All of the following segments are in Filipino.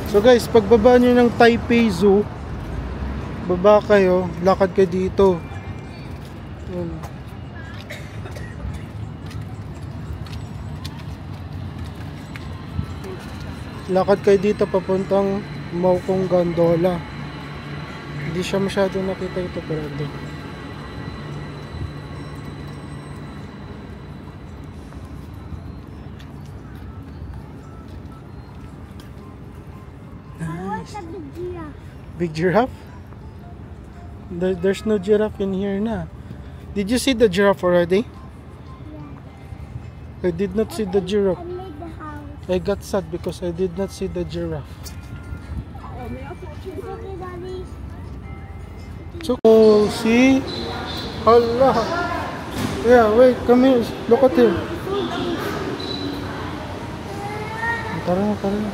So guys, pagbaba nyo ng Taipei Zoo, baba kayo, lakad kayo dito. Yun. Lakad kayo dito papuntang Maokong Gondola. Hindi siya masyado nakita ito pero doon. Big giraffe? There's no giraffe in here na. Did you see the giraffe already? Yeah. I did not see the giraffe. I made the house. I got sad because I did not see the giraffe. So, see? Allah. Yeah, wait, come here. Look at him. Tara na, tara na.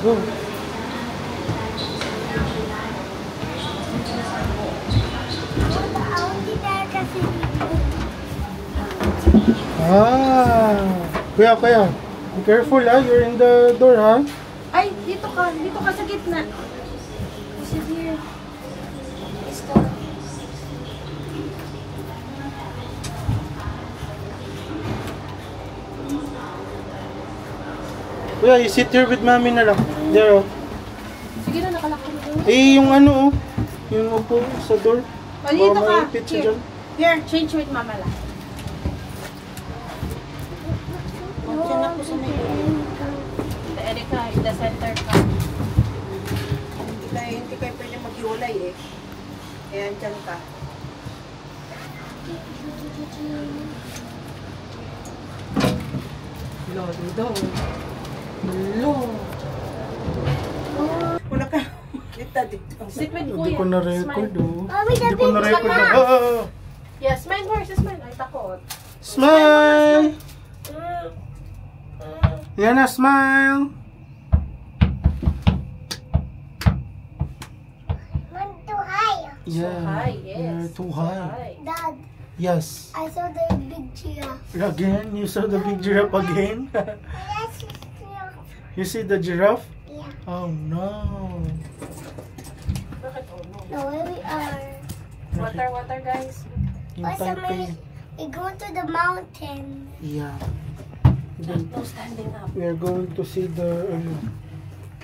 Go. Kuya, be careful ha, you're in the door ha. Ay, dito ka sa gitna. Sit here. Kuya, you sit here with mommy na lang. There oh. Sige na, nakalak ko na doon. Eh, yung ano oh, yung upo sa door. Dito ka. Here. Here, change with mama lang. Diyan na po sa may the Erika, in the center ka. Hindi kayo pwede maghiwalay eh. Ayan, dyan ka. Lolo daw. Lolo. Wala ka. Kita dito. Sit with Hindi kuya. ko na-record oh. Mami, Hindi ko na-record oh. Yeah, smile first, smile. Ay, takot. Smile! Yan na, smile! I'm too high. Yeah, So high, yes. you're too high. Dad, Yes. I saw the big giraffe. Again? You saw the big giraffe again? Yes, giraffe. You see the giraffe? Yeah. Oh no. Now where we are. Water, guys. In Taipei. We go to the mountain. Yeah. Then No standing up. we are going to see the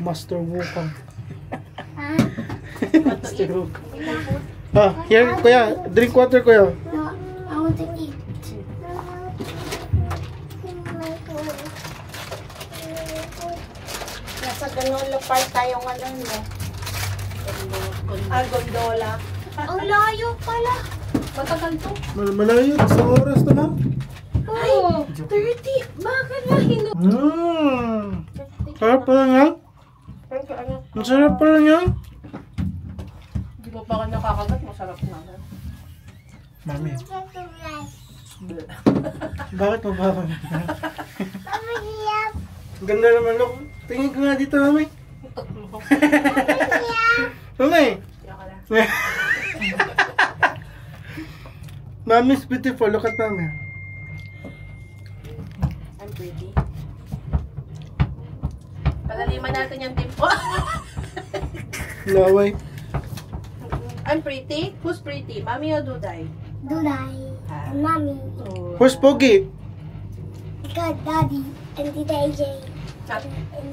Master Wukong. Master Wukong. Here, kuya. Drink water, kuya. No, I want to eat. Nasa Ganola Park tayo ngayon eh. Gondola. Ang layo pala. Matagal to. Malayo. Sa oras to, ma'am. Ay, 30. Bakit na hino? Sarap pala nga. Ang sarap pala nga. Hindi mo pa ka nakakagat, masarap naman. Mami. Bakit mo ba kami? Ganda naman look. Tingin ko nga dito, mami. Mami. Mommy's beautiful. Look at mommy. I'm pretty. Palaliman natin yung tempo. Laway. I'm pretty? Who's pretty? Mommy or Duday? Dulay. And mommy. Who's Pogi? God, daddy. And Tita AJ.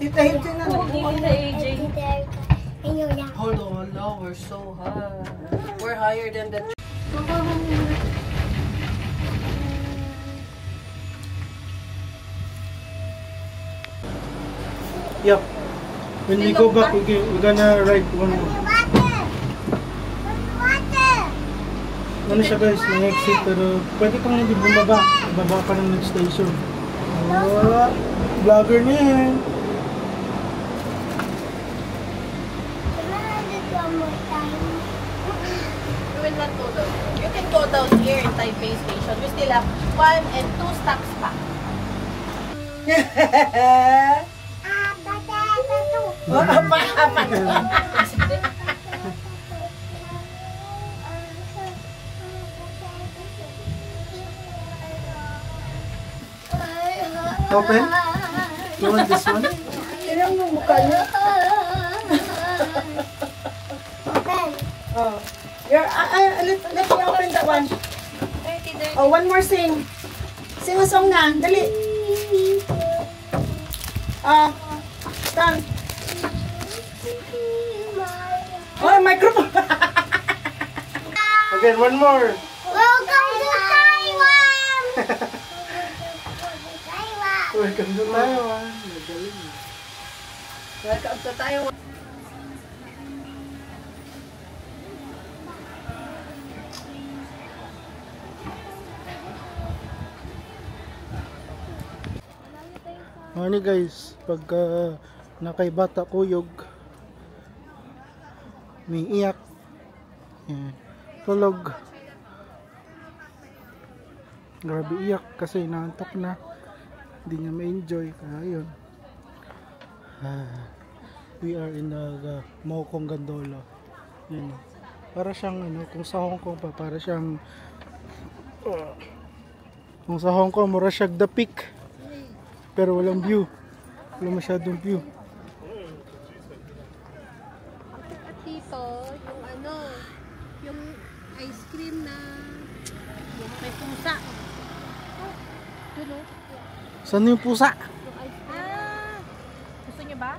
Tita AJ na. Tita AJ. And Tita Erica. And Yola. Hold on, no, we're so high. We're higher than the... Yep. When we go back, we're gonna ride one more. Ano siya guys, may exit pero pwede kang hindi bumaba. Baba ka ng next station. Oh, vlogger niya yan. Can I do it one more time? We will not go You can go down here in Taipei Station. We still have 1 and 2 stocks pa. Open? You want this one? Tingnan mo mukha niya. Oh. Let me open that one. Oh, one more sing. Sing a song na. Dali. Stand. Oh, microphone. Again, one more. Welcome to Taiwan! Welcome to Taiwan. Magaling. Welcome to Taiwan. Ano guys, pagka nakaibata kuyog, may iyak, tulog, grabe iyak kasi naantok na, hindi niya ma-enjoy, kaya yun. We are in the Mokong Gondola. Yan, para siyang kung sa Hong Kong pa, para siyang kung sa Hong Kong mura siyang The Peak, pero walang view, wala masyadong view. At dito, yung ice cream na yung may pusa. Doon o. Saan yung pusa? Yung ice cream. Gusto niyo ba?